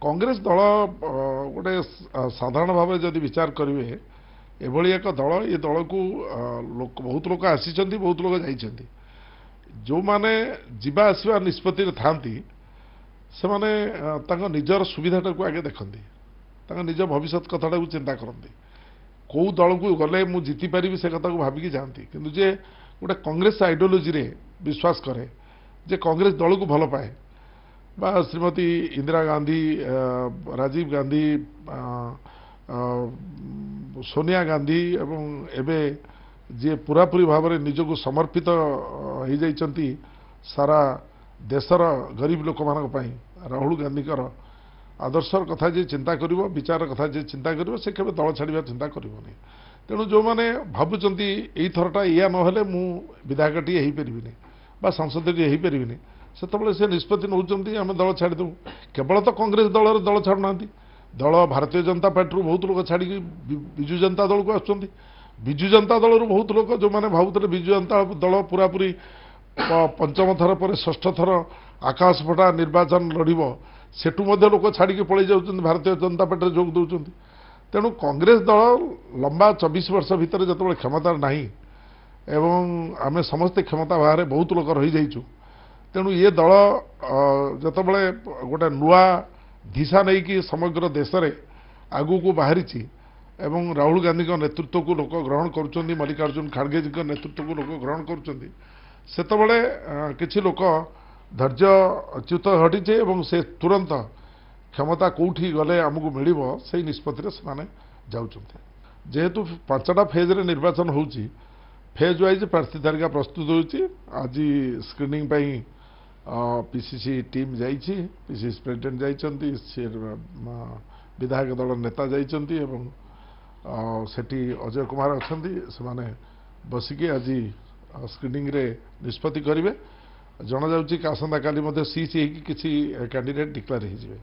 कांग्रेस दल गोटे साधारण भाव जदि विचार करेंगे एभली एक दल ये दल को बहुत लोक आसी बहुत लोक जाइछन्ति जो माने जीवा आसवा निष्पत्ति थांती से माने निजर सुविधाटा को आगे देखती निज भविष्य कथाटा को चिंता करती कौ दल को गले मु जीति पारि से कथा को भाविकी जाती किंतु जे गोटे कांग्रेस आइडियोलोजी रे विश्वास करे जे कांग्रेस दल को भल पाए बा श्रीमती इंदिरा गांधी राजीव गांधी सोनिया गांधी एवं एबे जे पूरापूरी भाव में निजक समर्पित हो जाइछन्ति सारा देशर गरीब लोक मानक राहुल गांधी आदर्शर कथा जे चिंता करिवो विचार कथा जे चिंता करिवो से केबे दल छाड़िबा चिंता करिवोनी तेणु जो माने भाबुचंती एई थरटा या नहले मु विधायकटी हेई परिबिनी बा सांसदटी हेई परिबिनी सेतबेले से निष्पत्ति नौचंती आमे दल छाड़ी देबु केवल तो कांग्रेस दल छाड़ुनांती दल भारतीय जनता पार्टी बहुत लोक छाड़ी विजु जनता दल को आसुचंती विजु जनता दल बहुत लोक जो माने भाबुतले विजु जनता दल पूरापूरी पंचम थर पर षष्ठ थर आकाश फटा निर्वाचन लड़िबो सेठू मध्य लोक छाड़ी पलि जाउछन्ति भारतीय जनता पार्टी जोग दउछन्ति तेणु कांग्रेस दल लंबा 24 वर्ष भितर जतबेले क्षमता नहीं एवं आमे समस्त क्षमता बाहर बहुत लोक रही जाइछु तेणु ये दल जतबेले गोटे नुआ दिशा नहीं कि समग्र देश में आगू को बाहरी एवं राहुल गांधी का नेतृत्व को लोक ग्रहण करुँच मल्लिकार्जुन खड़गे जी का नेतृत्व को लोक ग्रहण करुँच सेतबेले किछि लोक धैर्यच्युत हटिचे एवं से तुरंत क्षमता कौटी गले आमको मिल से निष्पत्ति से जाउछन्ति जेहेतु 5टा फेज रे निर्वाचन होउची फेज वाइज प्रार्थी तालिका प्रस्तुत होउची आज स्क्रीनिंग पई पीसीसी टीम जाइछि पीसीसी प्रेसिडेंट जाइछन्ति विधायक दल नेता जाइछन्ति एवं सेठी अजय कुमार अछन्ति से माने बसिके आज स्क्रीनिंग रे निष्पत्ति करिवे जना जाउची कि आसंता काली मध्ये सीसी किछि कैंडिडेट डिक्लेयर हो जिवे।